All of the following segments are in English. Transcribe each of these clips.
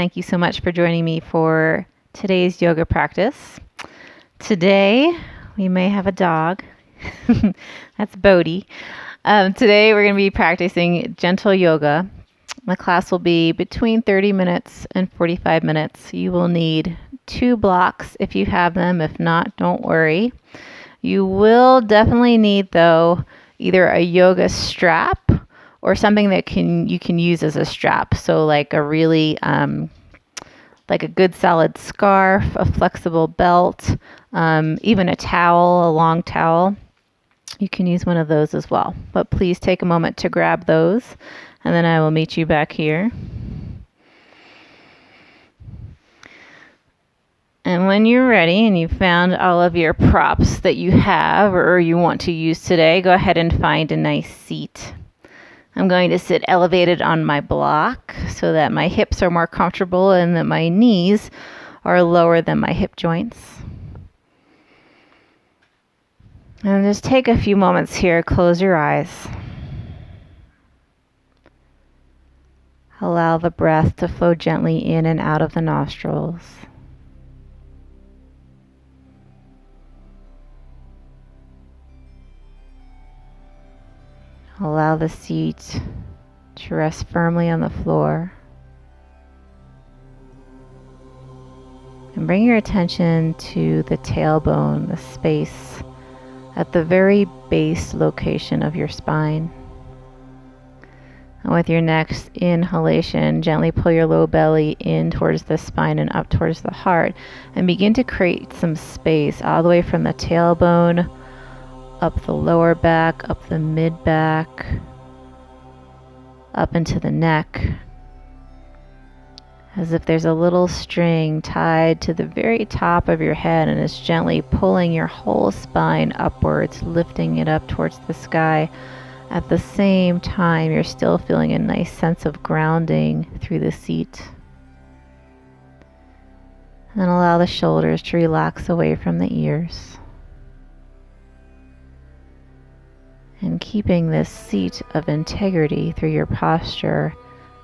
Thank you so much for joining me for today's yoga practice. Today, we may have a dog. That's Bodhi. Today, we're going to be practicing gentle yoga. The class will be between 30 minutes and 45 minutes. You will need 2 blocks if you have them. If not, don't worry. You will definitely need, though, either a yoga strap or something that you can use as a strap. So like a really, like a good solid scarf, a flexible belt, even a towel, a long towel. You can use one of those as well. But please take a moment to grab those, and then I will meet you back here. And when you're ready and you've found all of your props that you have or you want to use today, go ahead and find a nice seat. I'm going to sit elevated on my block so that my hips are more comfortable and that my knees are lower than my hip joints. And just take a few moments here, close your eyes. Allow the breath to flow gently in and out of the nostrils. Allow the seat to rest firmly on the floor. And bring your attention to the tailbone, the space at the very base location of your spine. And with your next inhalation, gently pull your low belly in towards the spine and up towards the heart. And begin to create some space all the way from the tailbone up the lower back, up the mid back, up into the neck, as if there's a little string tied to the very top of your head and it's gently pulling your whole spine upwards, lifting it up towards the sky. At the same time, you're still feeling a nice sense of grounding through the seat. And then allow the shoulders to relax away from the ears. And keeping this seat of integrity through your posture,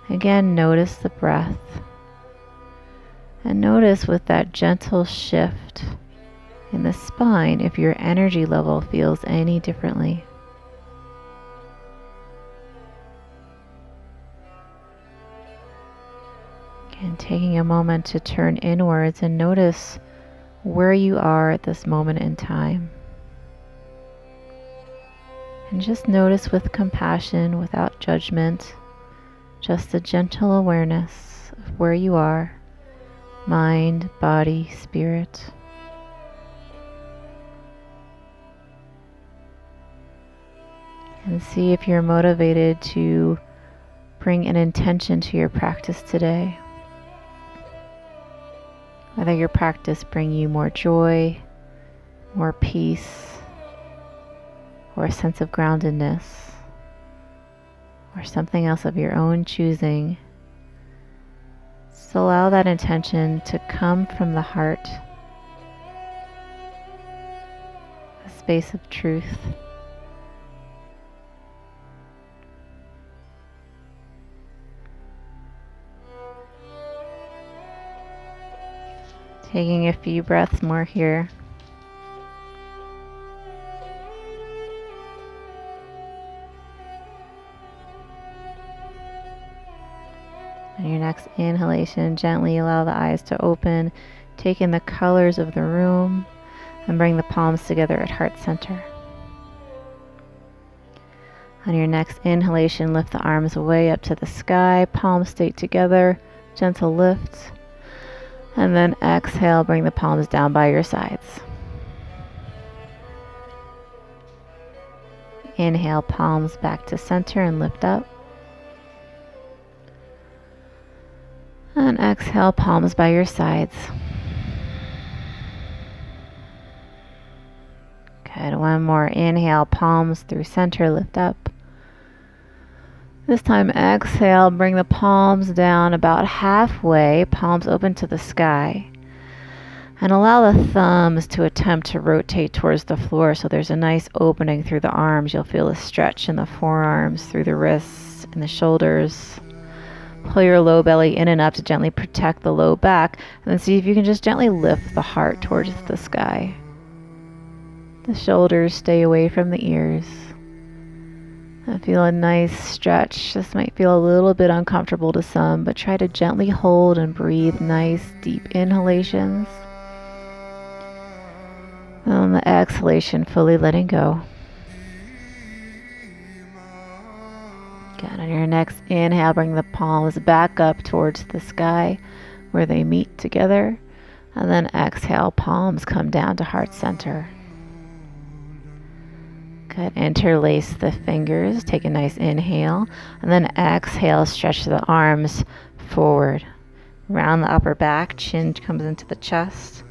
again, notice the breath. And notice with that gentle shift in the spine if your energy level feels any differently. Again, taking a moment to turn inwards and notice where you are at this moment in time. And just notice with compassion, without judgment, just a gentle awareness of where you are, mind, body, spirit. And see if you're motivated to bring an intention to your practice today. Whether your practice bring you more joy, more peace, or a sense of groundedness, or something else of your own choosing. So allow that intention to come from the heart, a space of truth. Taking a few breaths more here. On your next inhalation, gently allow the eyes to open. Take in the colors of the room and bring the palms together at heart center. On your next inhalation, lift the arms way up to the sky, palms stay together, gentle lift. And then exhale, bring the palms down by your sides. Inhale, palms back to center and lift up. And exhale, palms by your sides. Good. One more. Inhale, palms through center, lift up. This time, exhale, bring the palms down about halfway, palms open to the sky. And allow the thumbs to attempt to rotate towards the floor so there's a nice opening through the arms. You'll feel a stretch in the forearms, through the wrists and the shoulders. Pull your low belly in and up to gently protect the low back, and then see if you can just gently lift the heart towards the sky. The shoulders stay away from the ears. I feel a nice stretch. This might feel a little bit uncomfortable to some, but try to gently hold and breathe nice, deep inhalations. And on the exhalation, fully letting go. Good. On your next inhale, bring the palms back up towards the sky where they meet together. And then exhale, palms come down to heart center. Good. Interlace the fingers. Take a nice inhale. And then exhale, stretch the arms forward. Round the upper back. Chin comes into the chest.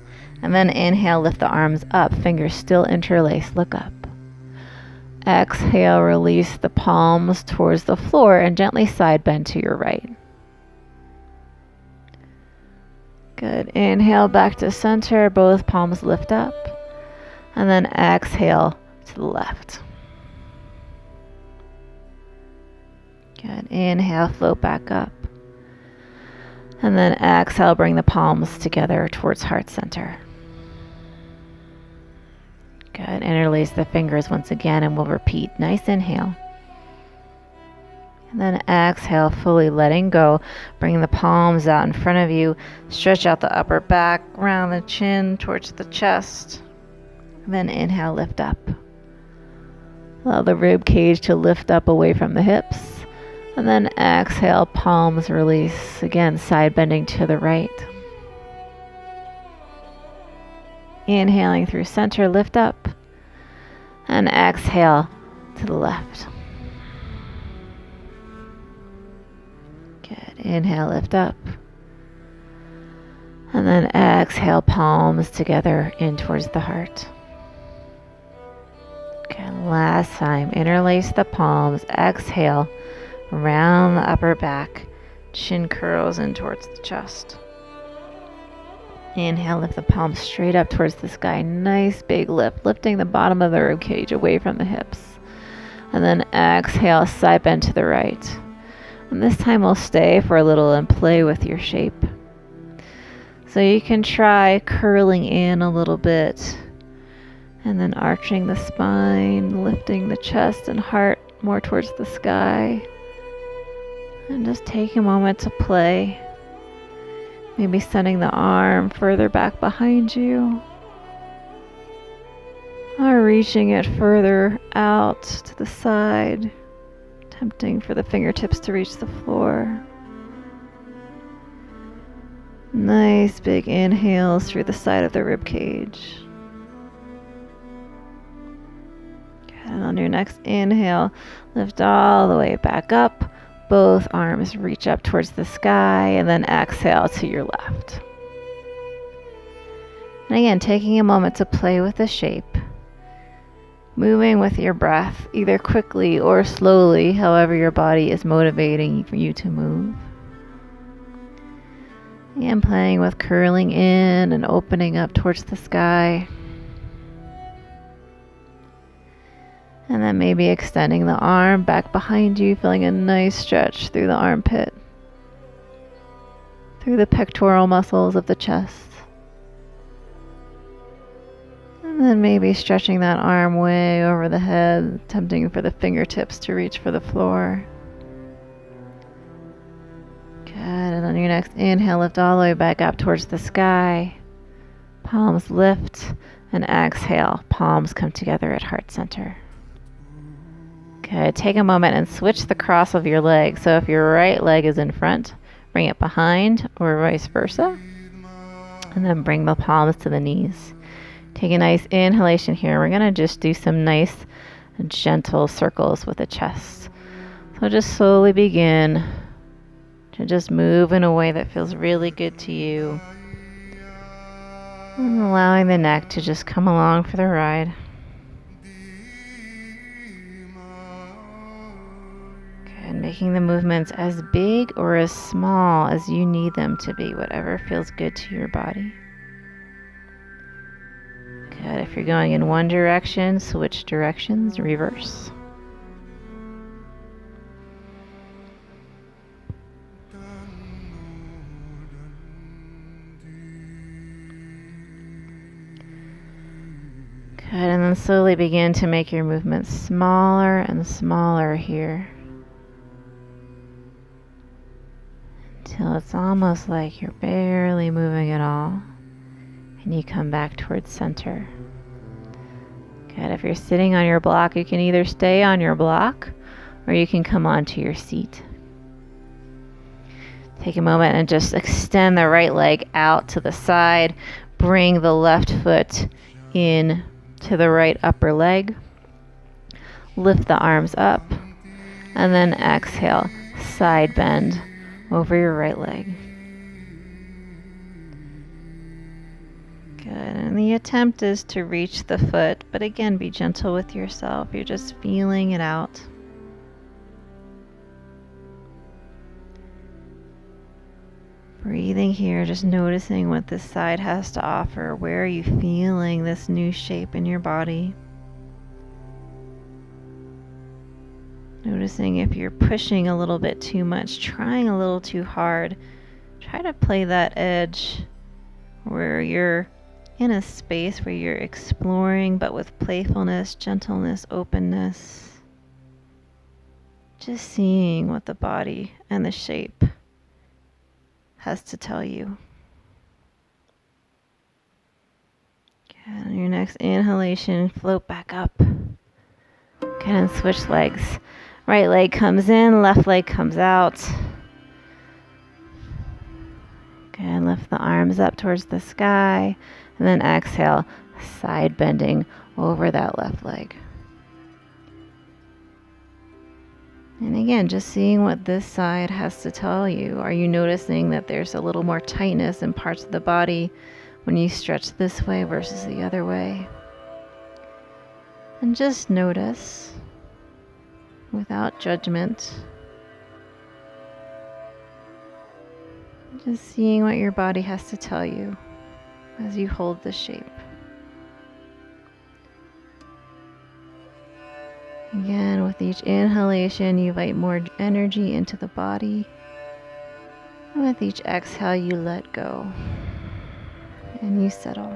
And then inhale, lift the arms up. Fingers still interlaced. Look up. Exhale, release the palms towards the floor and gently side bend to your right. Good. Inhale back to center. Both palms lift up. And then exhale to the left. Good. Inhale, float back up. And then exhale, bring the palms together towards heart center. Good. Interlace the fingers once again and we'll repeat. Nice inhale. And then exhale, fully letting go. Bring the palms out in front of you. Stretch out the upper back, round the chin towards the chest. And then inhale, lift up. Allow the rib cage to lift up away from the hips. And then exhale, palms release. Again, side bending to the right. Inhaling through center, lift up. And exhale to the left. Good. Inhale, lift up. And then exhale, palms together in towards the heart. Okay, last time, interlace the palms, exhale, round the upper back, chin curls in towards the chest. Inhale, lift the palms straight up towards the sky, nice big lift, lifting the bottom of the rib cage away from the hips. And then exhale, side bend to the right. And this time we'll stay for a little and play with your shape. So you can try curling in a little bit, and then arching the spine, lifting the chest and heart more towards the sky. And just take a moment to play. Maybe sending the arm further back behind you. Or reaching it further out to the side. Tempting for the fingertips to reach the floor. Nice big inhales through the side of the rib cage. And on your next inhale, lift all the way back up. Both arms reach up towards the sky, and then exhale to your left. And again, taking a moment to play with the shape. Moving with your breath, either quickly or slowly, however your body is motivating for you to move. And playing with curling in and opening up towards the sky. And then maybe extending the arm back behind you, feeling a nice stretch through the armpit, through the pectoral muscles of the chest. And then maybe stretching that arm way over the head, tempting for the fingertips to reach for the floor. Good. And on your next inhale, lift all the way back up towards the sky. Palms lift, and exhale, palms come together at heart center. Good. Take a moment and switch the cross of your leg. So if your right leg is in front, bring it behind or vice versa. And then bring the palms to the knees. Take a nice inhalation here. We're going to just do some nice gentle circles with the chest. So just slowly begin to just move in a way that feels really good to you. And allowing the neck to just come along for the ride. And making the movements as big or as small as you need them to be, whatever feels good to your body. Good. If you're going in one direction, switch directions, reverse. then slowly begin to make your movements smaller and smaller here, until it's almost like you're barely moving at all, and you come back towards center. Good. If you're sitting on your block, you can either stay on your block or you can come onto your seat. Take a moment and just extend the right leg out to the side. Bring the left foot in to the right upper leg. Lift the arms up, and then exhale, side bend over your right leg. Good. And the attempt is to reach the foot, but again, be gentle with yourself. You're just feeling it out. Breathing here, just noticing what this side has to offer. Where are you feeling this new shape in your body? Noticing if you're pushing a little bit too much, trying a little too hard. Try to play that edge where you're in a space where you're exploring, but with playfulness, gentleness, openness. Just seeing what the body and the shape has to tell you. Good. On your next inhalation, float back up. Good, and switch legs. Right leg comes in, left leg comes out. Good, lift the arms up towards the sky, and then exhale, side bending over that left leg. And again, just seeing what this side has to tell you. Are you noticing that there's a little more tightness in parts of the body when you stretch this way versus the other way? And just notice without judgment. Just seeing what your body has to tell you as you hold the shape. Again, with each inhalation, you invite more energy into the body. And with each exhale, you let go and you settle.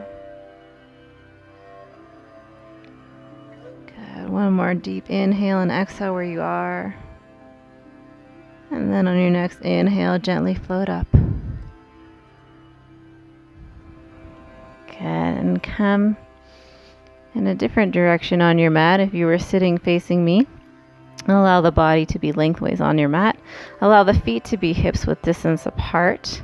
Good. One more deep inhale and exhale where you are. And then on your next inhale, gently float up. Good. And come in a different direction on your mat. If you were sitting facing me, allow the body to be lengthways on your mat. Allow the feet to be hips width distance apart.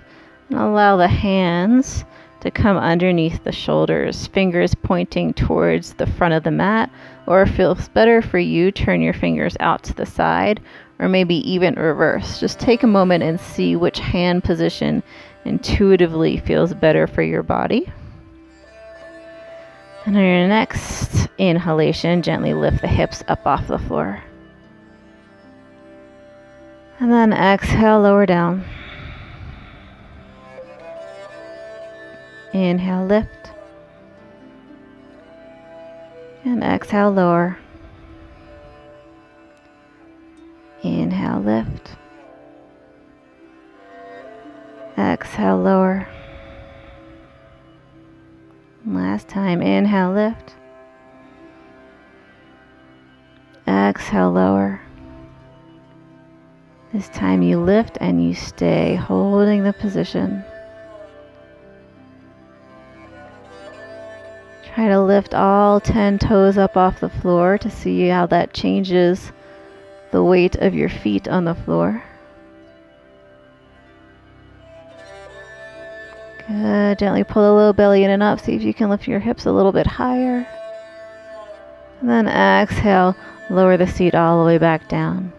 And allow the hands to come underneath the shoulders, fingers pointing towards the front of the mat. Or if it feels better for you, turn your fingers out to the side, or maybe even reverse. Just take a moment and see which hand position intuitively feels better for your body. And on your next inhalation, gently lift the hips up off the floor. And then exhale, lower down. Inhale, lift. And exhale, lower. Inhale, lift. Exhale, lower. Last time, inhale, lift. Exhale, lower. This time you lift and you stay holding the position. Try to lift all 10 toes up off the floor to see how that changes the weight of your feet on the floor. Good. Gently pull the low belly in and up. See if you can lift your hips a little bit higher. And then exhale, lower the seat all the way back down.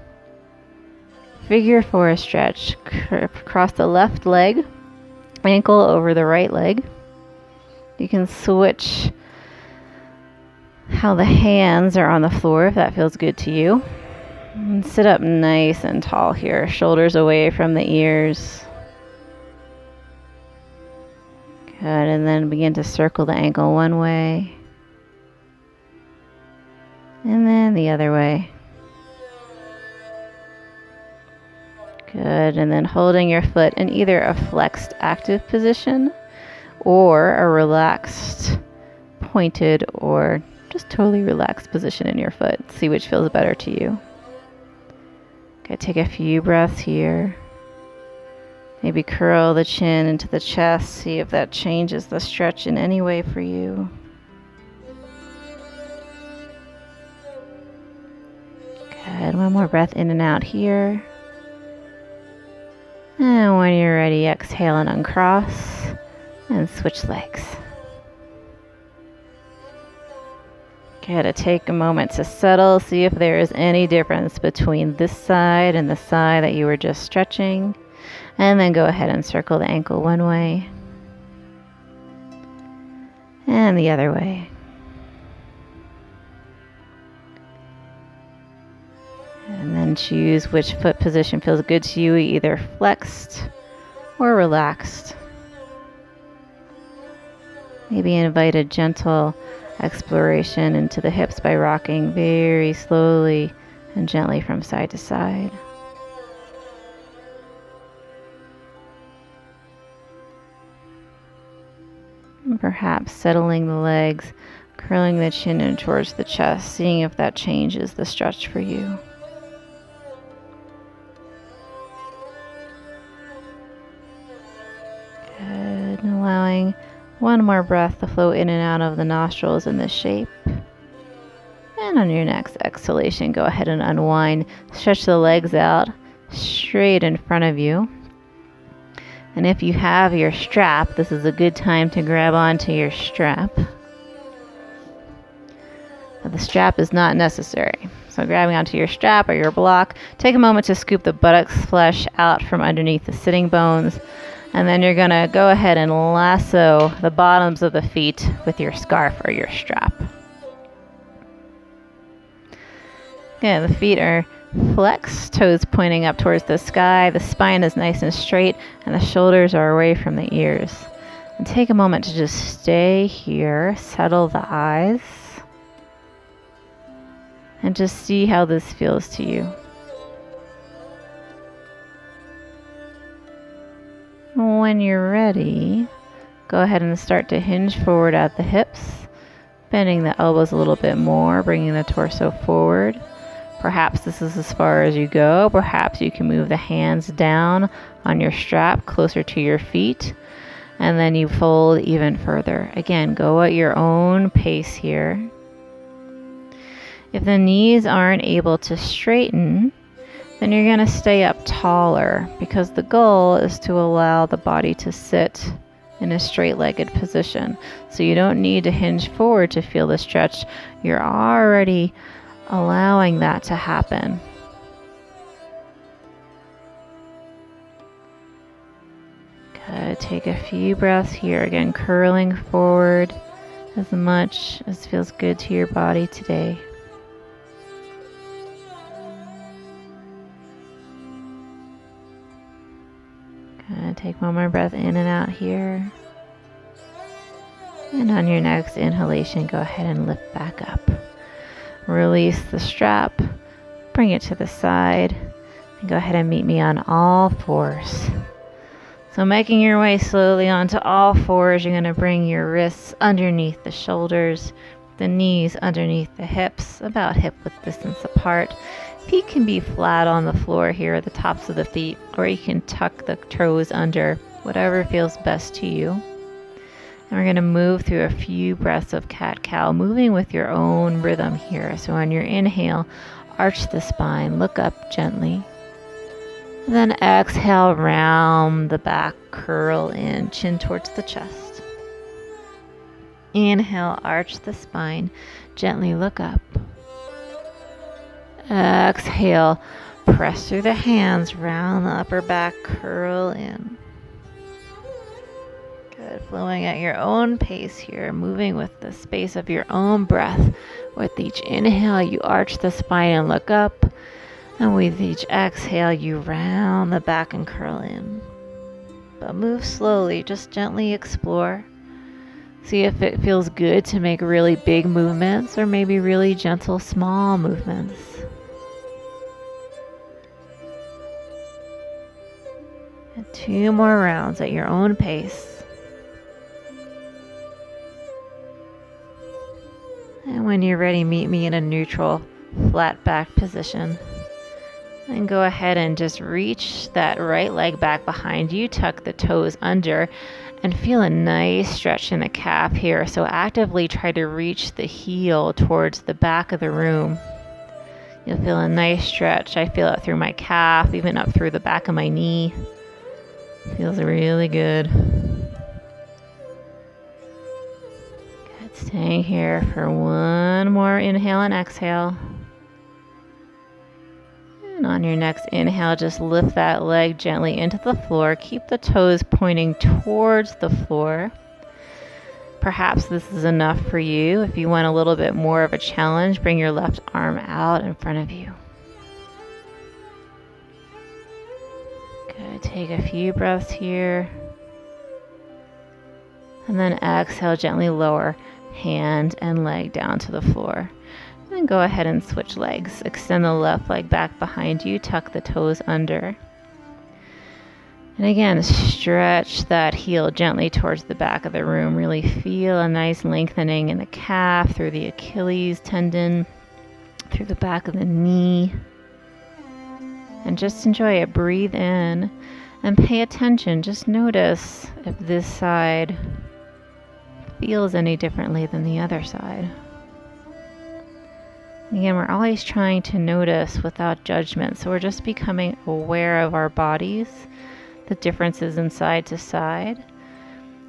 Figure 4 stretch. Cross the left leg, ankle over the right leg. You can switch how the hands are on the floor if that feels good to you. And sit up nice and tall here, shoulders away from the ears. Good, and then begin to circle the ankle one way. And then the other way. Good, and then holding your foot in either a flexed active position or a relaxed, pointed, or just totally relaxed position in your foot. See which feels better to you. Okay, take a few breaths here. Maybe curl the chin into the chest. See if that changes the stretch in any way for you. Good. One more breath in and out here. And when you're ready, exhale and uncross and switch legs. Okay, to take a moment to settle, see if there is any difference between this side and the side that you were just stretching. And then go ahead and circle the ankle one way and the other way. And then choose which foot position feels good to you, either flexed or relaxed. Maybe invite a gentle exploration into the hips by rocking very slowly and gently from side to side. And perhaps settling the legs, curling the chin in towards the chest, seeing if that changes the stretch for you. Good. And allowing one more breath to flow in and out of the nostrils in this shape. And on your next exhalation, go ahead and unwind. Stretch the legs out straight in front of you. And if you have your strap, this is a good time to grab onto your strap. But the strap is not necessary. So grabbing onto your strap or your block, take a moment to scoop the buttocks flesh out from underneath the sitting bones. And then you're going to go ahead and lasso the bottoms of the feet with your scarf or your strap. Again, the feet are flexed, toes pointing up towards the sky. The spine is nice and straight, and the shoulders are away from the ears. And take a moment to just stay here, settle the eyes, and just see how this feels to you. When you're ready, go ahead and start to hinge forward at the hips, bending the elbows a little bit more, bringing the torso forward. Perhaps this is as far as you go. Perhaps you can move the hands down on your strap closer to your feet, and then you fold even further. Again, go at your own pace here. If the knees aren't able to straighten, then you're going to stay up taller, because the goal is to allow the body to sit in a straight-legged position. So you don't need to hinge forward to feel the stretch. You're already allowing that to happen. Good. Take a few breaths here. Again, curling forward as much as feels good to your body today. Good. Take one more breath in and out here. And on your next inhalation, go ahead and lift back up. Release the strap, bring it to the side, and go ahead and meet me on all fours. So making your way slowly onto all fours, you're going to bring your wrists underneath the shoulders, the knees underneath the hips, about hip width distance apart. Feet can be flat on the floor here at the tops of the feet, or you can tuck the toes under, whatever feels best to you. And we're going to move through a few breaths of cat-cow, moving with your own rhythm here. So on your inhale, arch the spine, look up gently. Then exhale, round the back, curl in, chin towards the chest. Inhale, arch the spine, gently look up. Exhale, press through the hands, round the upper back, curl in. Good. Flowing at your own pace here, moving with the space of your own breath. With each inhale, you arch the spine and look up. And with each exhale, you round the back and curl in. But move slowly, just gently explore. See if it feels good to make really big movements or maybe really gentle, small movements. And 2 more rounds at your own pace. And when you're ready, meet me in a neutral, flat back position. And go ahead and just reach that right leg back behind you, tuck the toes under, and feel a nice stretch in the calf here. So actively try to reach the heel towards the back of the room. You'll feel a nice stretch. I feel it through my calf, even up through the back of my knee. Feels really good. Good. Staying here for one more inhale and exhale. And on your next inhale, just lift that leg gently into the floor. Keep the toes pointing towards the floor. Perhaps this is enough for you. If you want a little bit more of a challenge, bring your left arm out in front of you. Good. Take a few breaths here. And then exhale, gently lower hand and leg down to the floor. And go ahead and switch legs. Extend the left leg back behind you, tuck the toes under. And again, stretch that heel gently towards the back of the room. Really feel a nice lengthening in the calf, through the Achilles tendon, through the back of the knee. And just enjoy it. Breathe in and pay attention. Just notice if this side feels any differently than the other side. Again, we're always trying to notice without judgment. So we're just becoming aware of our bodies, the differences in side to side.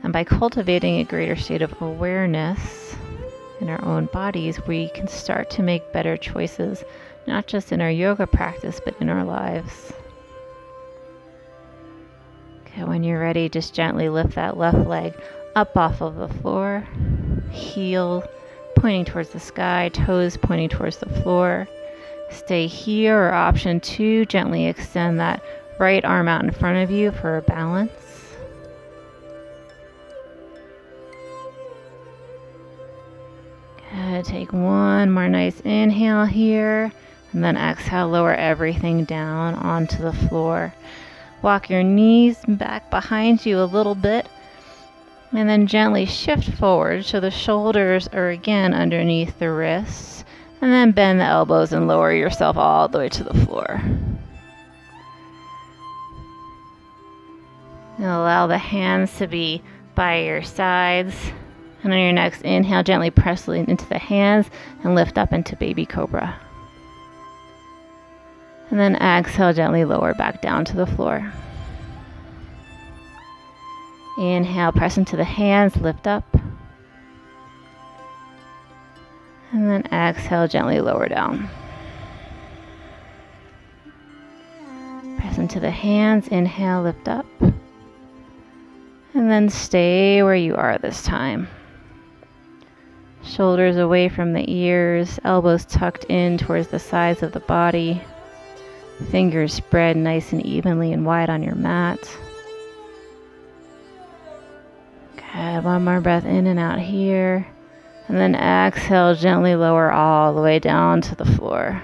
And by cultivating a greater state of awareness in our own bodies, we can start to make better choices, not just in our yoga practice, but in our lives. Okay, when you're ready, just gently lift that left leg up off of the floor, heel pointing towards the sky, toes pointing towards the floor. Stay here, or option 2, gently extend that right arm out in front of you for a balance. Good. Take one more nice inhale here, and then exhale, lower everything down onto the floor. Walk your knees back behind you a little bit, and then gently shift forward so the shoulders are again underneath the wrists, and then bend the elbows and lower yourself all the way to the floor. And allow the hands to be by your sides. And on your next inhale, gently press into the hands and lift up into baby cobra. And then exhale, gently lower back down to the floor. Inhale, press into the hands, lift up. And then exhale, gently lower down. Press into the hands, inhale, lift up. And then stay where you are this time. Shoulders away from the ears, elbows tucked in towards the sides of the body. Fingers spread nice and evenly and wide on your mat. Good. One more breath in and out here. And then exhale, gently lower all the way down to the floor.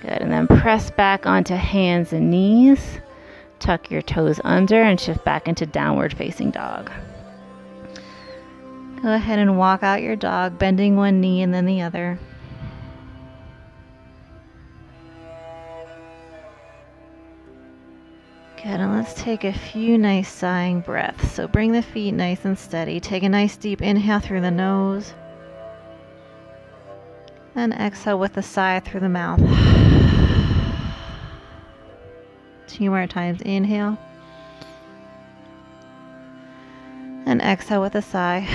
Good. And then press back onto hands and knees. Tuck your toes under and shift back into downward facing dog. Go ahead and walk out your dog, bending one knee and then the other. Good, and let's take a few nice sighing breaths. So bring the feet nice and steady. Take a nice deep inhale through the nose. And exhale with a sigh through the mouth. 2 more times. Inhale. And exhale with a sigh.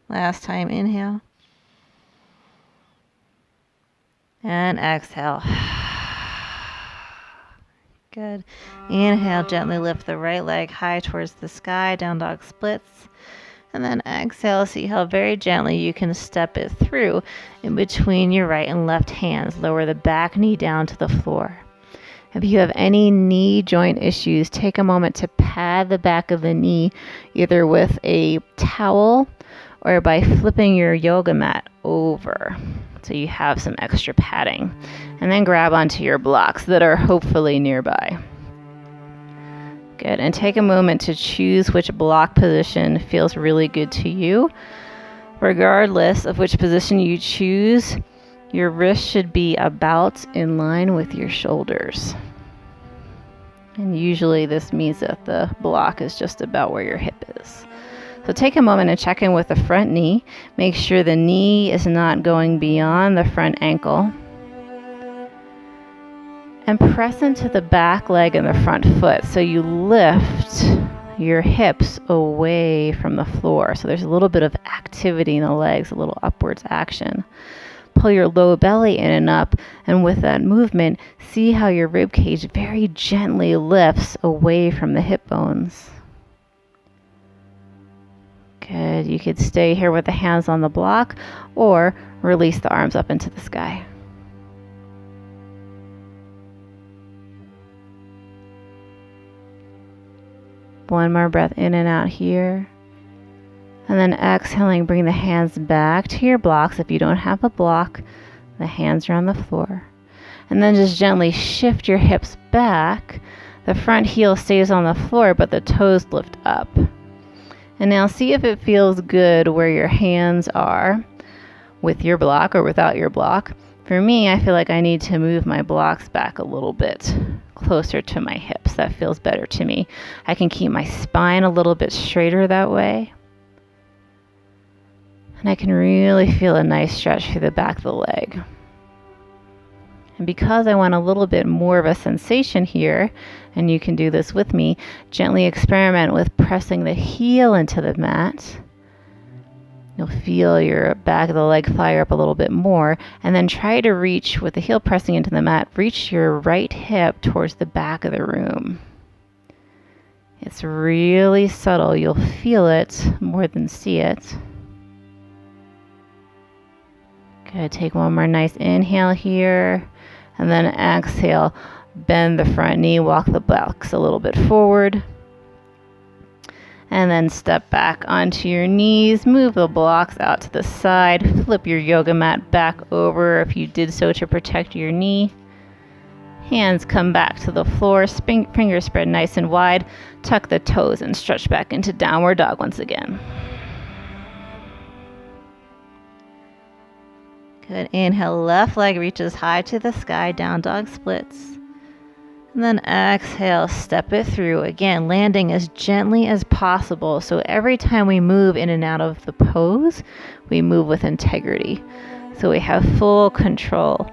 Last time. Inhale. And exhale. Good. Inhale, gently lift the right leg high towards the sky, down dog splits. And then exhale, see how very gently you can step it through in between your right and left hands. Lower the back knee down to the floor. If you have any knee joint issues, take a moment to pad the back of the knee, either with a towel or by flipping your yoga mat over, so you have some extra padding. And then grab onto your blocks that are hopefully nearby. Good. And take a moment to choose which block position feels really good to you. Regardless of which position you choose, your wrist should be about in line with your shoulders. And usually this means that the block is just about where your hip is. So take a moment and check in with the front knee. Make sure the knee is not going beyond the front ankle. And press into the back leg and the front foot so you lift your hips away from the floor. So there's a little bit of activity in the legs, a little upwards action. Pull your low belly in and up, and with that movement, see how your rib cage very gently lifts away from the hip bones. Good. You could stay here with the hands on the block or release the arms up into the sky. One more breath in and out here. And then exhaling, bring the hands back to your blocks. If you don't have a block, the hands are on the floor. And then just gently shift your hips back. The front heel stays on the floor, but the toes lift up. And now see if it feels good where your hands are with your block or without your block. For me, I feel like I need to move my blocks back a little bit closer to my hips. That feels better to me. I can keep my spine a little bit straighter that way. And I can really feel a nice stretch through the back of the leg. And because I want a little bit more of a sensation here, and you can do this with me, gently experiment with pressing the heel into the mat. You'll feel your back of the leg fire up a little bit more, and then try to reach, with the heel pressing into the mat, reach your right hip towards the back of the room. It's really subtle. You'll feel it more than see it. Good. Take one more nice inhale here, and then exhale. Bend the front knee, walk the blocks a little bit forward. And then step back onto your knees, move the blocks out to the side, flip your yoga mat back over if you did so to protect your knee. Hands come back to the floor, fingers spread nice and wide, tuck the toes and stretch back into downward dog once again. Good. Inhale, left leg reaches high to the sky, down dog splits. And then exhale, step it through. Again, landing as gently as possible. So every time we move in and out of the pose, we move with integrity. So we have full control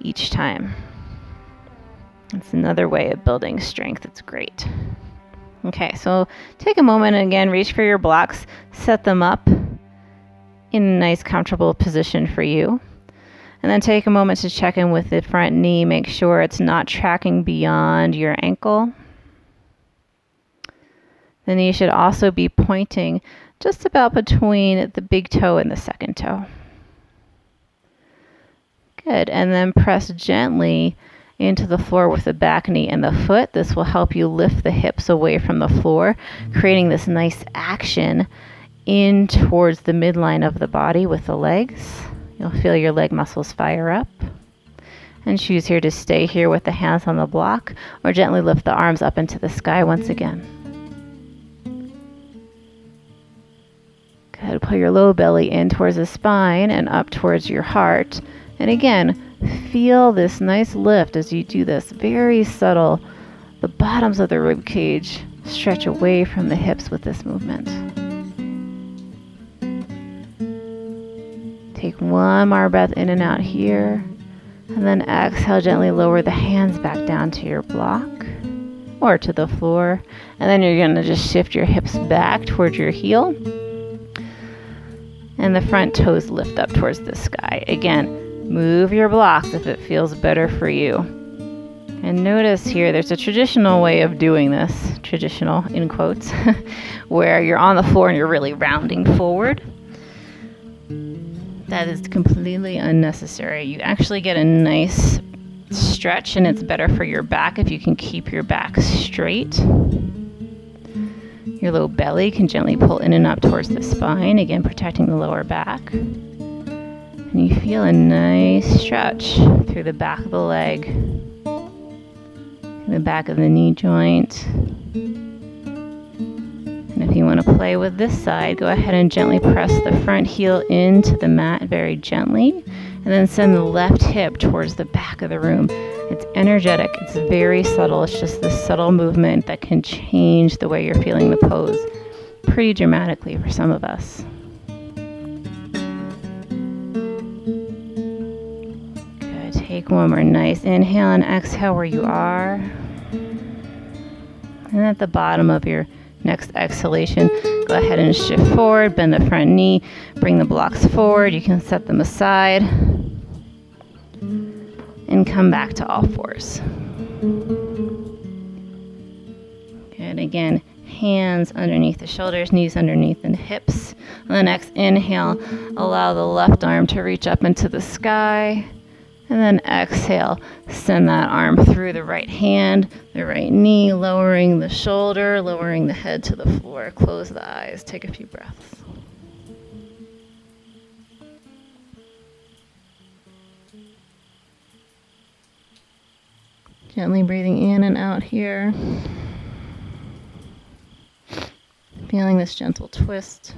each time. It's another way of building strength. It's great. Okay, so take a moment and again, reach for your blocks, set them up in a nice comfortable position for you. And then take a moment to check in with the front knee. Make sure it's not tracking beyond your ankle. The knee should also be pointing just about between the big toe and the second toe. Good. And then press gently into the floor with the back knee and the foot. This will help you lift the hips away from the floor, creating this nice action in towards the midline of the body with the legs. You'll feel your leg muscles fire up. And choose here to stay here with the hands on the block or gently lift the arms up into the sky once again. Good. Pull your low belly in towards the spine and up towards your heart. And again, feel this nice lift as you do this. Very subtle. The bottoms of the rib cage stretch away from the hips with this movement. Take one more breath in and out here. And then exhale, gently lower the hands back down to your block or to the floor. And then you're going to just shift your hips back towards your heel. And the front toes lift up towards the sky. Again, move your blocks if it feels better for you. And notice here, there's a traditional way of doing this, traditional in quotes, where you're on the floor and you're really rounding forward. That is completely unnecessary. You actually get a nice stretch, and it's better for your back if you can keep your back straight. Your low belly can gently pull in and up towards the spine, again protecting the lower back. And you feel a nice stretch through the back of the leg, the back of the knee joint, If you want to play with this side, go ahead and gently press the front heel into the mat very gently, and then send the left hip towards the back of the room. It's energetic, it's very subtle, it's just this subtle movement that can change the way you're feeling the pose pretty dramatically for some of us. Good, take one more nice inhale and exhale where you are. And at the bottom of your next exhalation, go ahead and shift forward, bend the front knee, bring the blocks forward. You can set them aside and come back to all fours. Good, again, hands underneath the shoulders, knees underneath the hips. On the next inhale, allow the left arm to reach up into the sky. And then exhale, send that arm through the right hand, the right knee, lowering the shoulder, lowering the head to the floor. Close the eyes, take a few breaths. Gently breathing in and out here. Feeling this gentle twist.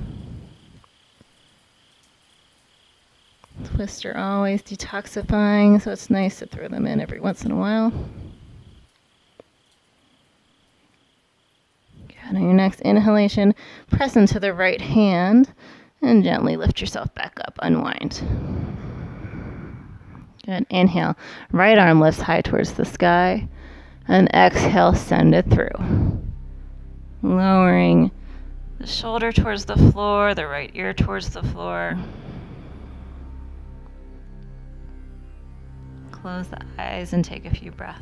Twists are always detoxifying, so it's nice to throw them in every once in a while. Good. On your next inhalation, press into the right hand and gently lift yourself back up, unwind. Good. Inhale, right arm lifts high towards the sky, and exhale, send it through. Lowering the shoulder towards the floor, the right ear towards the floor. Close the eyes and take a few breaths.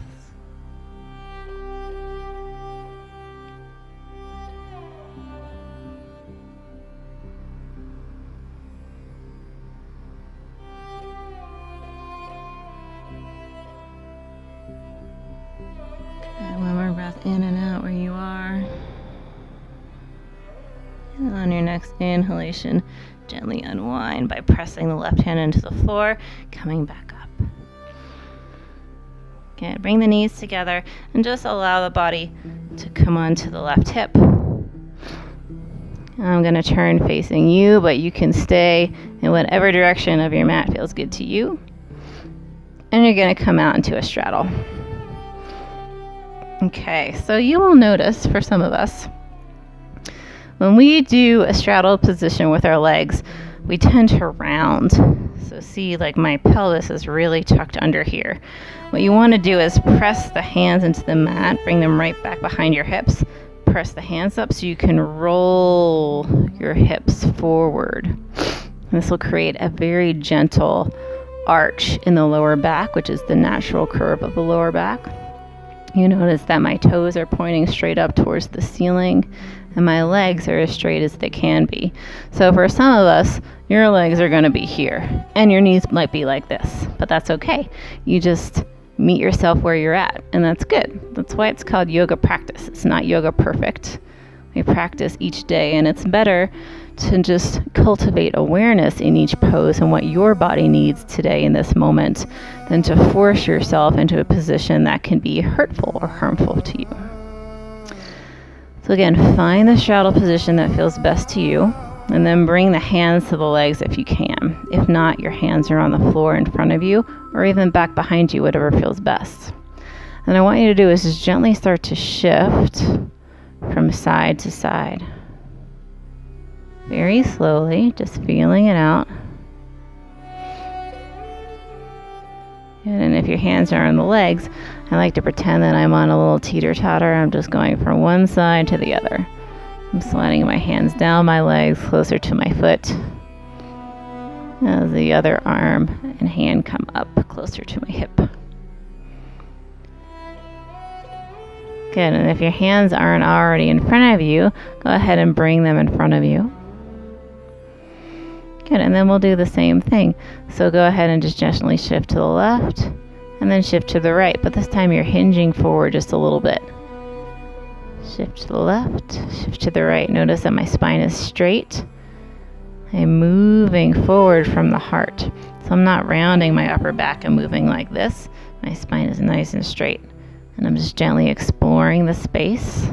Good. One more breath in and out where you are. And on your next inhalation, gently unwind by pressing the left hand into the floor, coming back up. Okay, bring the knees together and just allow the body to come onto the left hip. I'm going to turn facing you, but you can stay in whatever direction of your mat feels good to you. And you're going to come out into a straddle. Okay, so you will notice for some of us, when we do a straddle position with our legs, we tend to round. So see, like my pelvis is really tucked under here. What you want to do is press the hands into the mat, bring them right back behind your hips. Press the hands up so you can roll your hips forward. This will create a very gentle arch in the lower back, which is the natural curve of the lower back. You notice that my toes are pointing straight up towards the ceiling and my legs are as straight as they can be. So for some of us, your legs are going to be here and your knees might be like this, but that's okay. You just meet yourself where you're at, and that's good. That's why it's called yoga practice. It's not yoga perfect. We practice each day, and it's better to just cultivate awareness in each pose and what your body needs today in this moment than to force yourself into a position that can be hurtful or harmful to you. So again, find the straddle position that feels best to you, and then bring the hands to the legs if you can. If not, your hands are on the floor in front of you or even back behind you, whatever feels best. And I want you to do is just gently start to shift from side to side. Very slowly, just feeling it out. And if your hands are on the legs, I like to pretend that I'm on a little teeter-totter. I'm just going from one side to the other. I'm sliding my hands down my legs closer to my foot as the other arm and hand come up closer to my hip. Good, and if your hands aren't already in front of you, go ahead and bring them in front of you. Good, and then we'll do the same thing. So go ahead and just gently shift to the left and then shift to the right, but this time you're hinging forward just a little bit. Shift to the left, shift to the right. Notice that my spine is straight. I'm moving forward from the heart. So I'm not rounding my upper back and moving like this. My spine is nice and straight. And I'm just gently exploring the space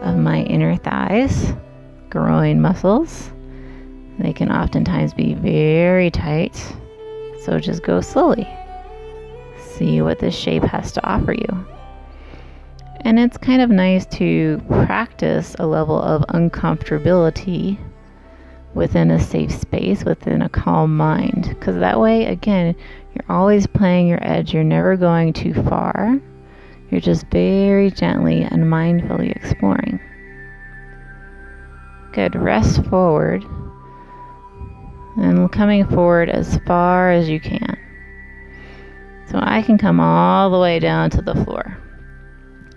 of my inner thighs, groin muscles. They can oftentimes be very tight, so just go slowly. See what this shape has to offer you. And it's kind of nice to practice a level of uncomfortability within a safe space, within a calm mind. Because that way, again, you're always playing your edge. You're never going too far. You're just very gently and mindfully exploring. Good. Rest forward and coming forward as far as you can. So I can come all the way down to the floor.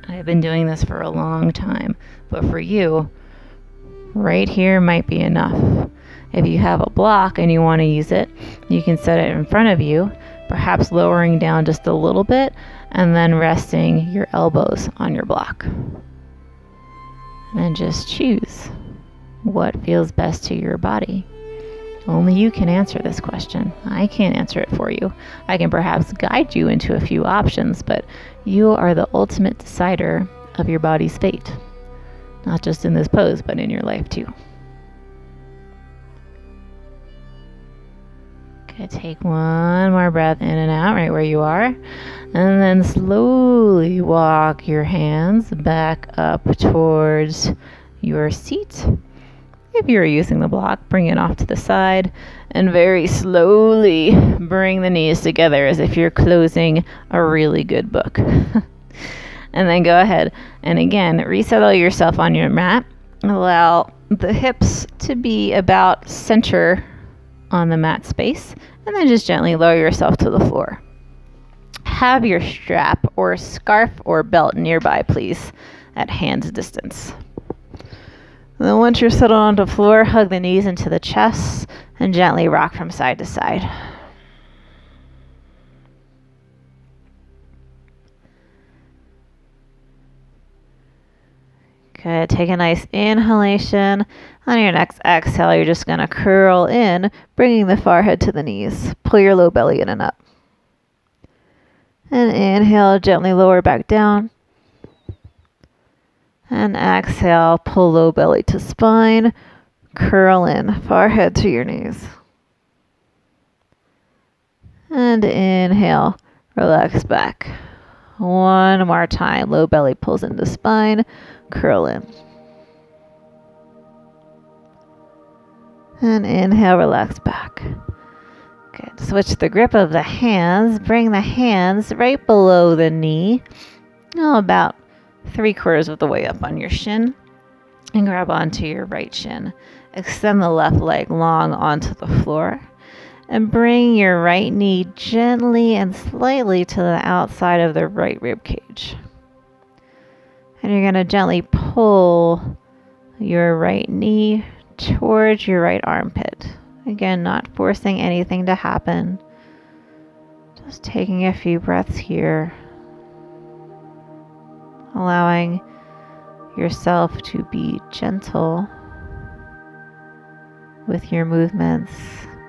I've been doing this for a long time, but for you, right here might be enough. If you have a block and you want to use it, you can set it in front of you, perhaps lowering down just a little bit, and then resting your elbows on your block. And then just choose what feels best to your body. Only you can answer this question. I can't answer it for you. I can perhaps guide you into a few options, but you are the ultimate decider of your body's fate. Not just in this pose, but in your life too. Okay, take one more breath in and out right where you are. And then slowly walk your hands back up towards your seat. If you're using the block, bring it off to the side and very slowly bring the knees together as if you're closing a really good book. And then go ahead and again, resettle yourself on your mat. Allow the hips to be about center on the mat space, and then just gently lower yourself to the floor. Have your strap or scarf or belt nearby, please, at hand's distance. And then once you're settled onto the floor, hug the knees into the chest and gently rock from side to side. Good. Take a nice inhalation. On your next exhale, you're just going to curl in, bringing the forehead to the knees. Pull your low belly in and up. And inhale, gently lower back down. And exhale, pull low belly to spine, curl in, forehead to your knees. And inhale, relax back. One more time, low belly pulls into spine, curl in. And inhale, relax back. Good. Switch the grip of the hands, bring the hands right below the knee, about 3/4 of the way up on your shin, and grab onto your right shin. Extend the left leg long onto the floor and bring your right knee gently and slightly to the outside of the right rib cage. And you're going to gently pull your right knee towards your right armpit. Again, not forcing anything to happen. Just taking a few breaths here. Allowing yourself to be gentle with your movements,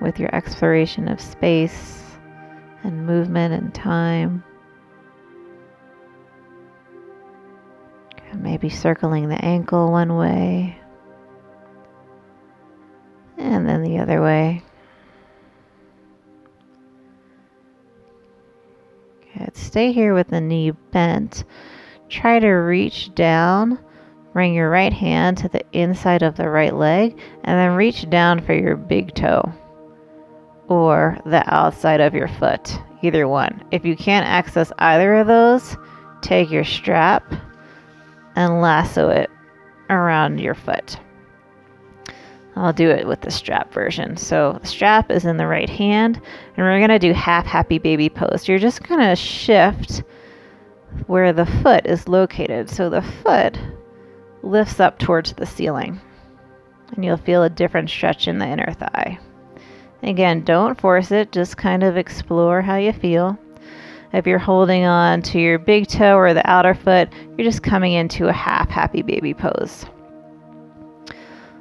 with your exploration of space and movement and time. Maybe circling the ankle one way and then the other way. Good. Stay here with the knee bent. Try to reach down, bring your right hand to the inside of the right leg, and then reach down for your big toe or the outside of your foot, either one. If you can't access either of those, take your strap and lasso it around your foot. I'll do it with the strap version. So the strap is in the right hand, and we're going to do half happy baby pose. You're just going to shift where the foot is located. So the foot lifts up towards the ceiling, and you'll feel a different stretch in the inner thigh. Again, don't force it, just kind of explore how you feel. If you're holding on to your big toe or the outer foot, you're just coming into a half happy baby pose.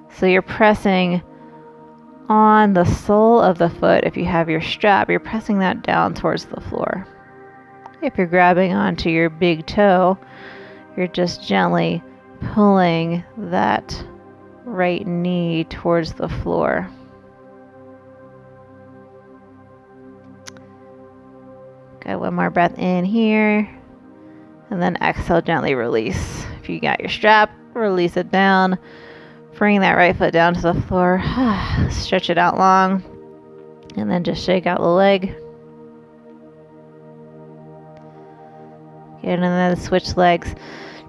So you're pressing on the sole of the foot. If you have your strap, you're pressing that down towards the floor. If you're grabbing onto your big toe, you're just gently pulling that right knee towards the floor. Got one more breath in here, and then exhale, gently release. If you got your strap, release it down. Bring that right foot down to the floor. Stretch it out long, and then just shake out the leg. Good, and then switch legs.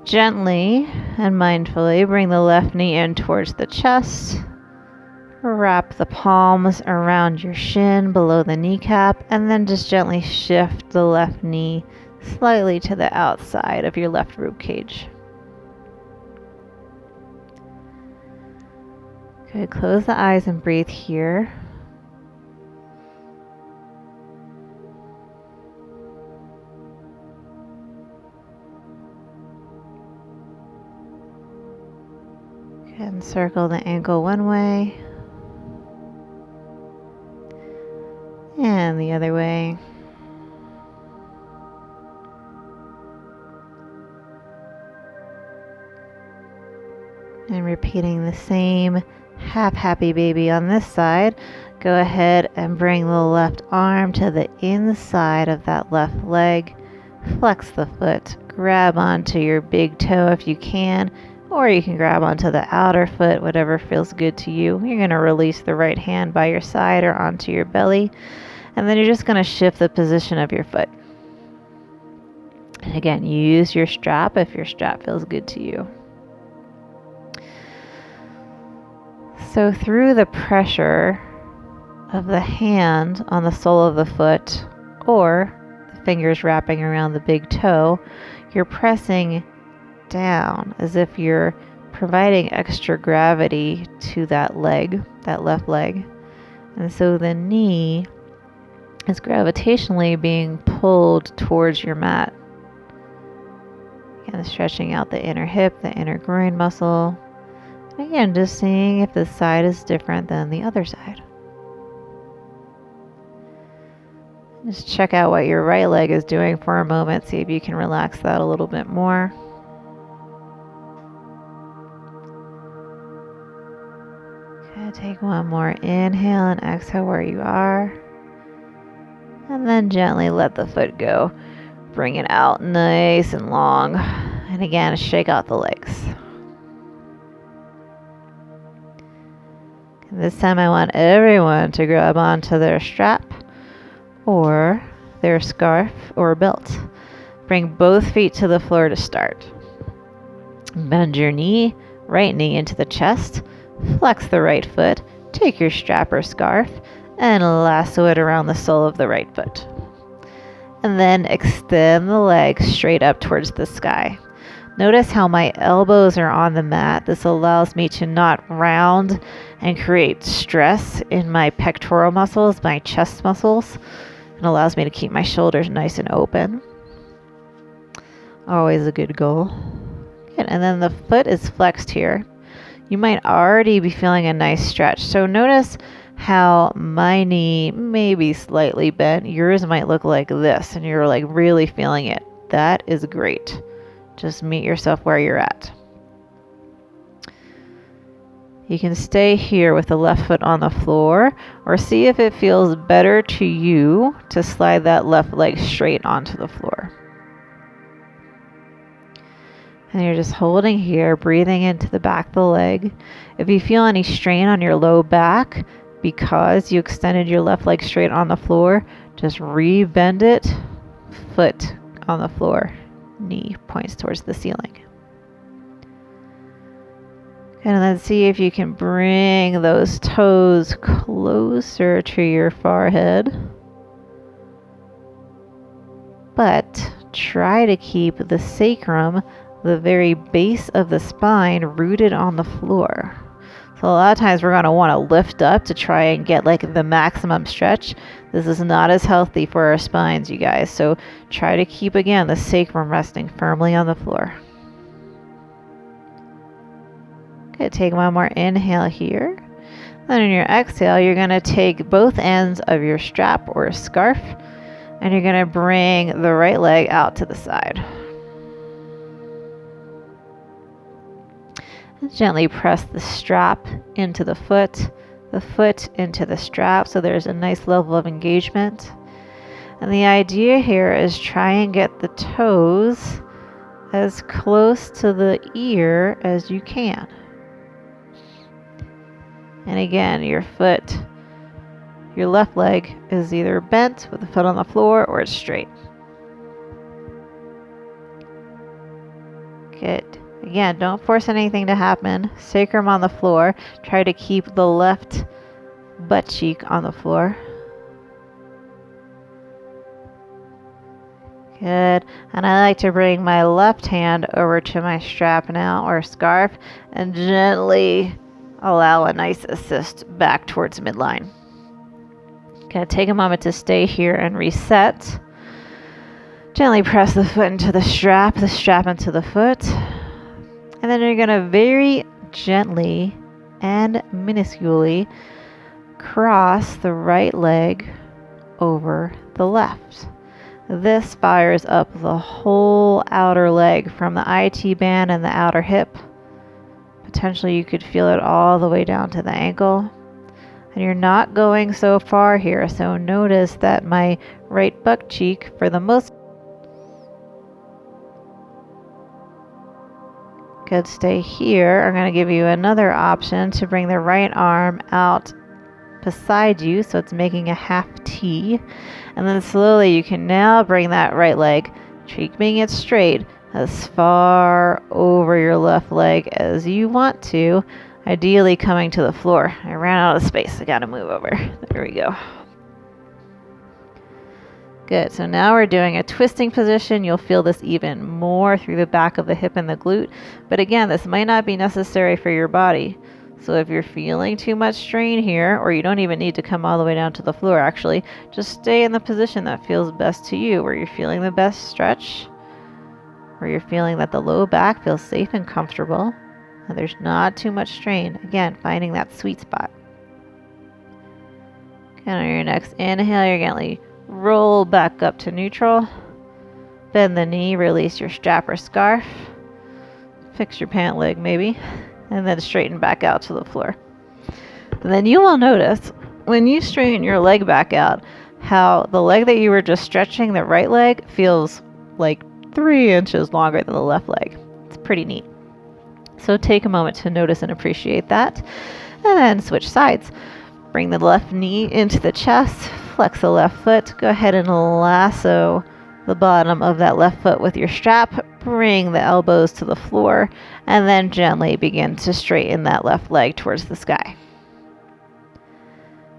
Gently and mindfully bring the left knee in towards the chest. Wrap the palms around your shin below the kneecap, and then just gently shift the left knee slightly to the outside of your left rib cage. Good, close the eyes and breathe here. Good, and circle the ankle one way. And the other way. And repeating the same happy baby on this side. Go ahead and bring the left arm to the inside of that left leg. Flex the foot. Grab onto your big toe if you can, or you can grab onto the outer foot, whatever feels good to you. You're going to release the right hand by your side or onto your belly. And then you're just going to shift the position of your foot. And again, use your strap if your strap feels good to you. So through the pressure of the hand on the sole of the foot, or the fingers wrapping around the big toe, you're pressing down as if you're providing extra gravity to that leg, that left leg. And so the knee is gravitationally being pulled towards your mat. Again, stretching out the inner hip, the inner groin muscle. Again, just seeing if this side is different than the other side. Just check out what your right leg is doing for a moment. See if you can relax that a little bit more. Okay, take one more inhale and exhale where you are. And then gently let the foot go. Bring it out nice and long. And again, shake out the legs. And this time I want everyone to grab onto their strap or their scarf or belt. Bring both feet to the floor to start. Bend your knee, right knee into the chest. Flex the right foot. Take your strap or scarf and lasso it around the sole of the right foot. And then extend the leg straight up towards the sky. Notice how my elbows are on the mat. This allows me to not round and create stress in my pectoral muscles, my chest muscles. It allows me to keep my shoulders nice and open. Always a good goal. Good. And then the foot is flexed here. You might already be feeling a nice stretch. So notice how my knee may be slightly bent. Yours might look like this, and you're like really feeling it. That is great. Just meet yourself where you're at. You can stay here with the left foot on the floor, or see if it feels better to you to slide that left leg straight onto the floor. And you're just holding here, breathing into the back of the leg. If you feel any strain on your low back because you extended your left leg straight on the floor, just re-bend it, foot on the floor, knee points towards the ceiling. And then see if you can bring those toes closer to your forehead. But try to keep the sacrum, the very base of the spine, rooted on the floor. So a lot of times we're going to want to lift up to try and get like the maximum stretch. This is not as healthy for our spines, you guys. So try to keep, again, the sacrum resting firmly on the floor. Okay, take one more inhale here. Then on your exhale, you're going to take both ends of your strap or scarf, and you're going to bring the right leg out to the side. Gently press the strap into the foot into the strap, so there's a nice level of engagement. And the idea here is try and get the toes as close to the ear as you can. And again, your left leg is either bent with the foot on the floor or it's straight. Good. Again, don't force anything to happen. Sacrum on the floor. Try to keep the left butt cheek on the floor. Good. And I like to bring my left hand over to my strap now, or scarf, and gently allow a nice assist back towards midline. Okay, take a moment to stay here and reset. Gently press the foot into the strap into the foot. And then you're going to very gently and minusculely cross the right leg over the left. This fires up the whole outer leg from the IT band and the outer hip. Potentially you could feel it all the way down to the ankle. And you're not going so far here, so notice that my right butt cheek, for the most could stay here. I'm going to give you another option to bring the right arm out beside you, so it's making a half T. And then slowly you can now bring that right leg, keeping it straight, as far over your left leg as you want to, ideally coming to the floor. I ran out of space. I got to move over. There we go. Good. So now we're doing a twisting position. You'll feel this even more through the back of the hip and the glute. But again, this might not be necessary for your body. So if you're feeling too much strain here, or you don't even need to come all the way down to the floor actually, just stay in the position that feels best to you, where you're feeling the best stretch, where you're feeling that the low back feels safe and comfortable, and there's not too much strain. Again, finding that sweet spot. And on your next inhale, you're gently roll back up to neutral. Bend the knee, release your strap or scarf. Fix your pant leg maybe. And then straighten back out to the floor. And then you will notice when you straighten your leg back out, how the leg that you were just stretching, the right leg, feels like 3 inches longer than the left leg. It's pretty neat. So take a moment to notice and appreciate that. And then switch sides. Bring the left knee into the chest, flex the left foot, go ahead and lasso the bottom of that left foot with your strap, bring the elbows to the floor, and then gently begin to straighten that left leg towards the sky.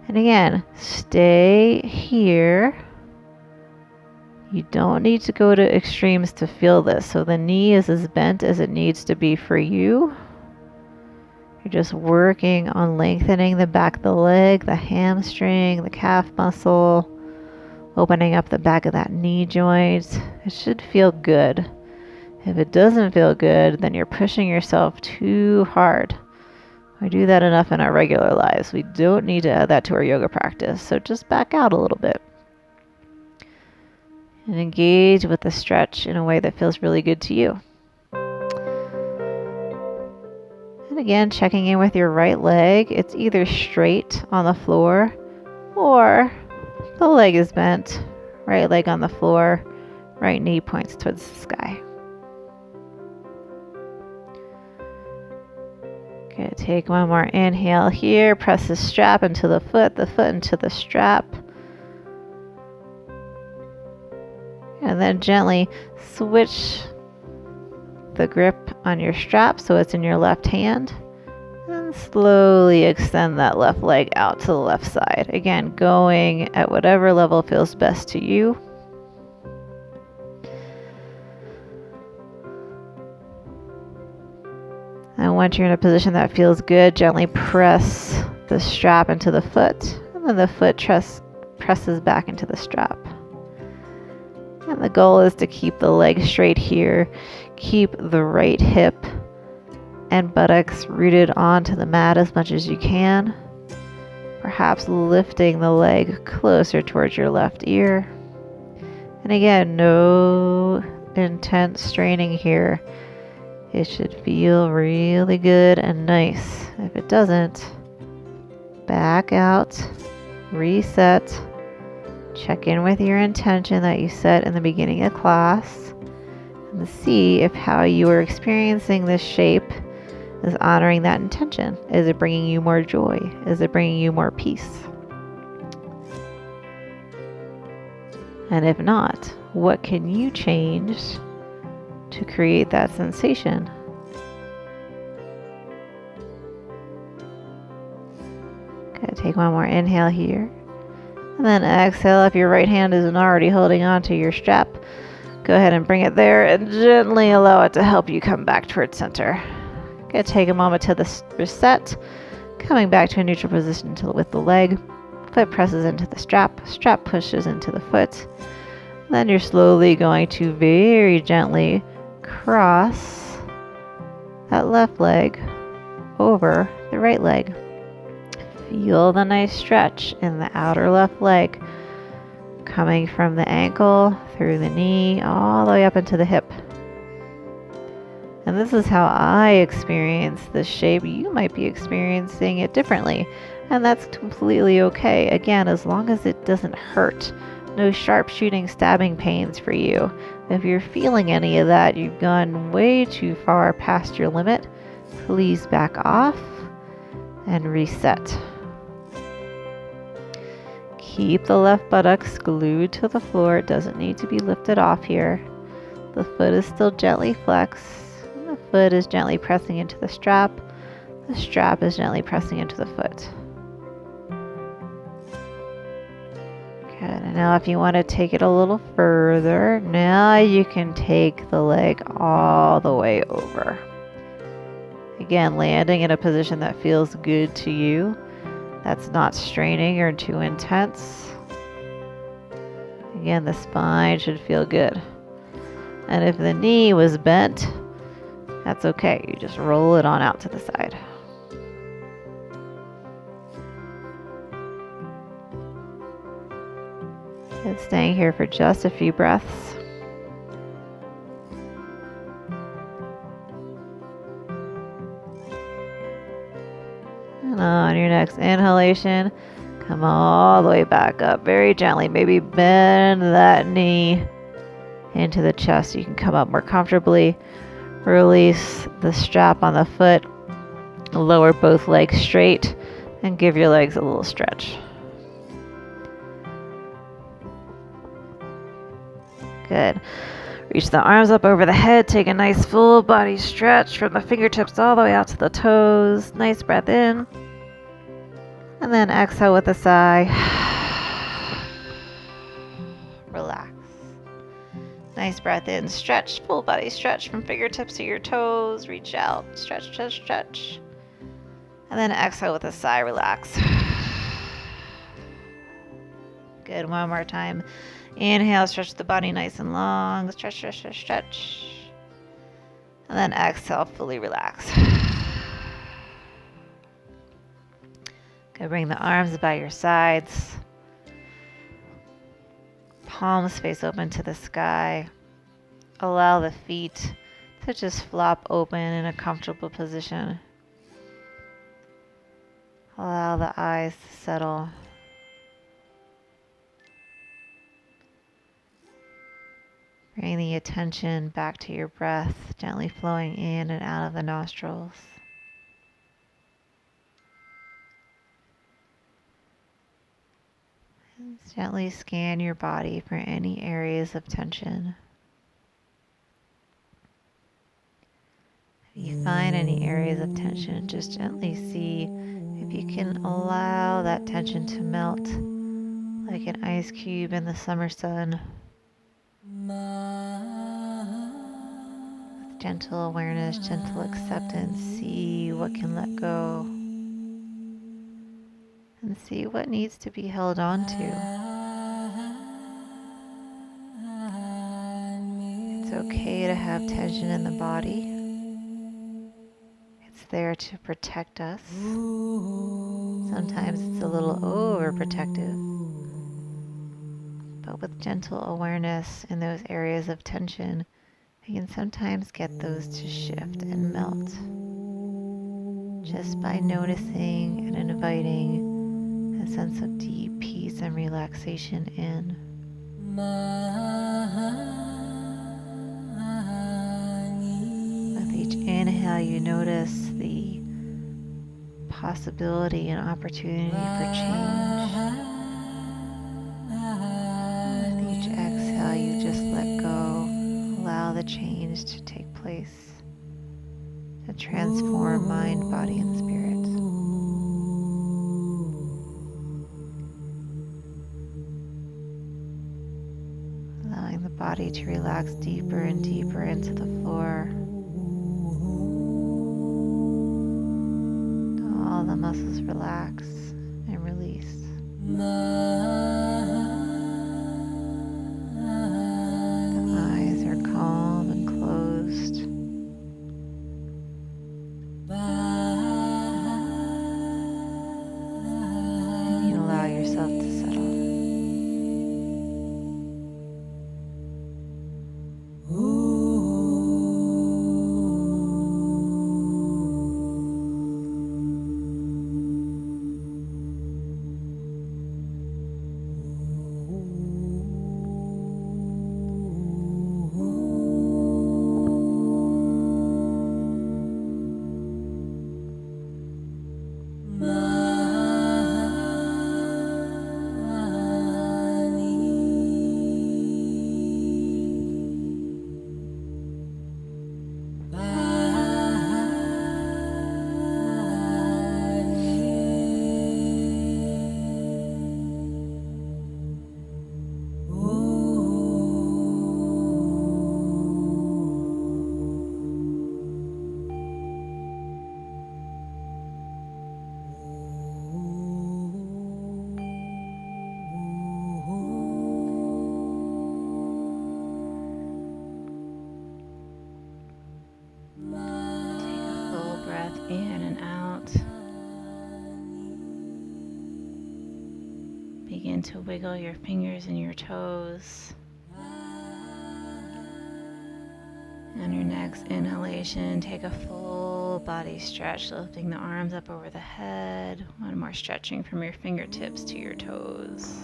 And again, stay here. You don't need to go to extremes to feel this, so the knee is as bent as it needs to be for you. You're just working on lengthening the back of the leg, the hamstring, the calf muscle, opening up the back of that knee joint. It should feel good. If it doesn't feel good, then you're pushing yourself too hard. We do that enough in our regular lives. We don't need to add that to our yoga practice. So just back out a little bit. And engage with the stretch in a way that feels really good to you. And again, checking in with your right leg. It's either straight on the floor or the leg is bent. Right leg on the floor, right knee points towards the sky. Okay, take one more inhale here. Press the strap into the foot into the strap. And then gently switch the grip on your strap so it's in your left hand. And slowly extend that left leg out to the left side. Again, going at whatever level feels best to you. And once you're in a position that feels good, gently press the strap into the foot. And then the foot presses back into the strap. And the goal is to keep the leg straight here. Keep the right hip and buttocks rooted onto the mat as much as you can. Perhaps lifting the leg closer towards your left ear. And again, no intense straining here. It should feel really good and nice. If it doesn't, back out, reset, check in with your intention that you set in the beginning of class, and see if how you are experiencing this shape is honoring that intention. Is it bringing you more joy? Is it bringing you more peace? And if not, what can you change to create that sensation? Okay, take one more inhale here. And then exhale. If your right hand isn't already holding on to your strap, go ahead and bring it there and gently allow it to help you come back towards center. Okay, take a moment to reset. Coming back to a neutral position with the leg. Foot presses into the strap. Strap pushes into the foot. Then you're slowly going to very gently cross that left leg over the right leg. Feel the nice stretch in the outer left leg, coming from the ankle, through the knee, all the way up into the hip. And this is how I experience this shape. You might be experiencing it differently, and that's completely okay. Again, as long as it doesn't hurt. No sharp shooting, stabbing pains for you. If you're feeling any of that, you've gone way too far past your limit. Please back off and reset. Keep the left buttocks glued to the floor. It doesn't need to be lifted off here. The foot is still gently flexed. The foot is gently pressing into the strap. The strap is gently pressing into the foot. Good. And now if you want to take it a little further, now you can take the leg all the way over. Again, landing in a position that feels good to you. That's not straining or too intense. Again, the spine should feel good. And if the knee was bent, that's okay. You just roll it on out to the side. And staying here for just a few breaths. And on your next inhalation, come all the way back up very gently. Maybe bend that knee into the chest. You can come up more comfortably. Release the strap on the foot. Lower both legs straight and give your legs a little stretch. Good. Reach the arms up over the head. Take a nice full body stretch from the fingertips all the way out to the toes. Nice breath in. And then exhale with a sigh. Relax. Nice breath in. Stretch, full body stretch from fingertips to your toes. Reach out. Stretch, stretch, stretch. And then exhale with a sigh. Relax. Good. One more time. Inhale, stretch the body nice and long. Stretch, stretch, stretch, stretch. And then exhale, fully relax. Good. Bring the arms by your sides. Palms face open to the sky. Allow the feet to just flop open in a comfortable position. Allow the eyes to settle. Bring the attention back to your breath, gently flowing in and out of the nostrils. And gently scan your body for any areas of tension. If you find any areas of tension, just gently see if you can allow that tension to melt like an ice cube in the summer sun. With gentle awareness, gentle acceptance, see what can let go and see what needs to be held on to. It's okay to have tension in the body. It's there to protect us. Sometimes it's a little overprotective. But with gentle awareness in those areas of tension, We can sometimes get those to shift and melt just by noticing and inviting a sense of deep peace and relaxation in. With each inhale, you notice the possibility and opportunity for change. With each exhale, you just let go, allow the change to take place, to transform mind, body, and spirit. Allowing the body to relax deeper and deeper into the floor. All the muscles relax and release. The eyes are calm and closed. And you allow yourself to settle. In and out. Begin to wiggle your fingers and your toes. On your next inhalation, take a full body stretch, lifting the arms up over the head. One more stretching from your fingertips to your toes.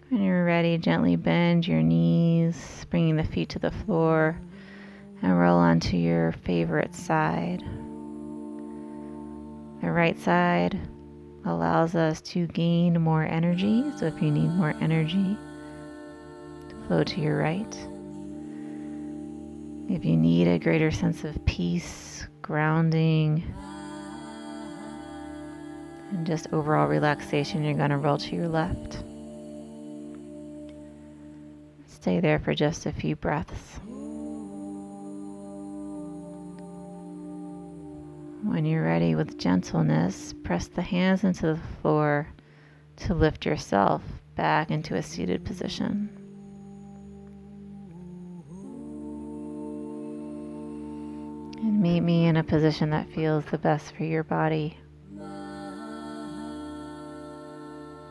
When you're ready, gently bend your knees, bringing the feet to the floor, and roll onto your favorite side. The right side allows us to gain more energy, so if you need more energy, flow to your right. If you need a greater sense of peace, grounding, and just overall relaxation, you're going to roll to your left. Stay there for just a few breaths. When you're ready, with gentleness, press the hands into the floor to lift yourself back into a seated position. And meet me in a position that feels the best for your body.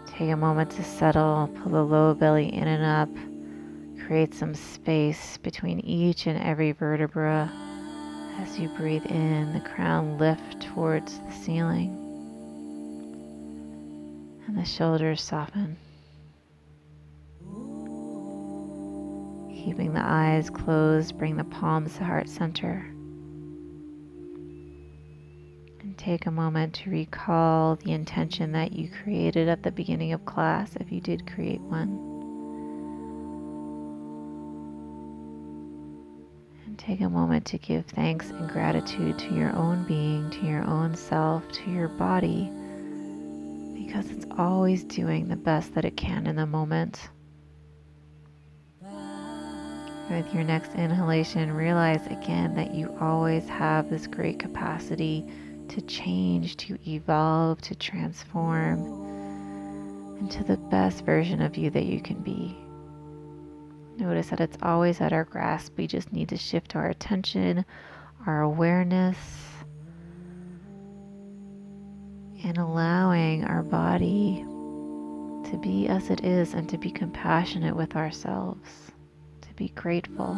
Take a moment to settle, pull the low belly in and up. Create some space between each and every vertebra. As you breathe in, the crown lifts towards the ceiling and the shoulders soften. Keeping the eyes closed, bring the palms to heart center. And take a moment to recall the intention that you created at the beginning of class, if you did create one. Take a moment to give thanks and gratitude to your own being, to your own self, to your body, because it's always doing the best that it can in the moment. With your next inhalation, realize again that you always have this great capacity to change, to evolve, to transform into the best version of you that you can be. Notice that it's always at our grasp. We just need to shift our attention, our awareness, and allowing our body to to be as it is and to be compassionate with ourselves, to be grateful.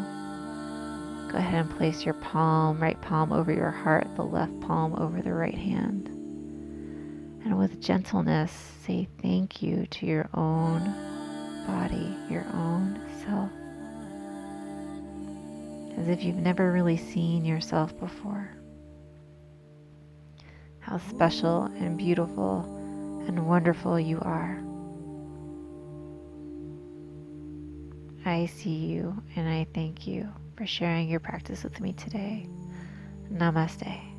Go ahead and place your right palm over your heart, the left palm over the right hand. And with gentleness, say thank you to your own body, your own self, as if you've never really seen yourself before. How special and beautiful and wonderful you are. I see you and I thank you for sharing your practice with me today. Namaste.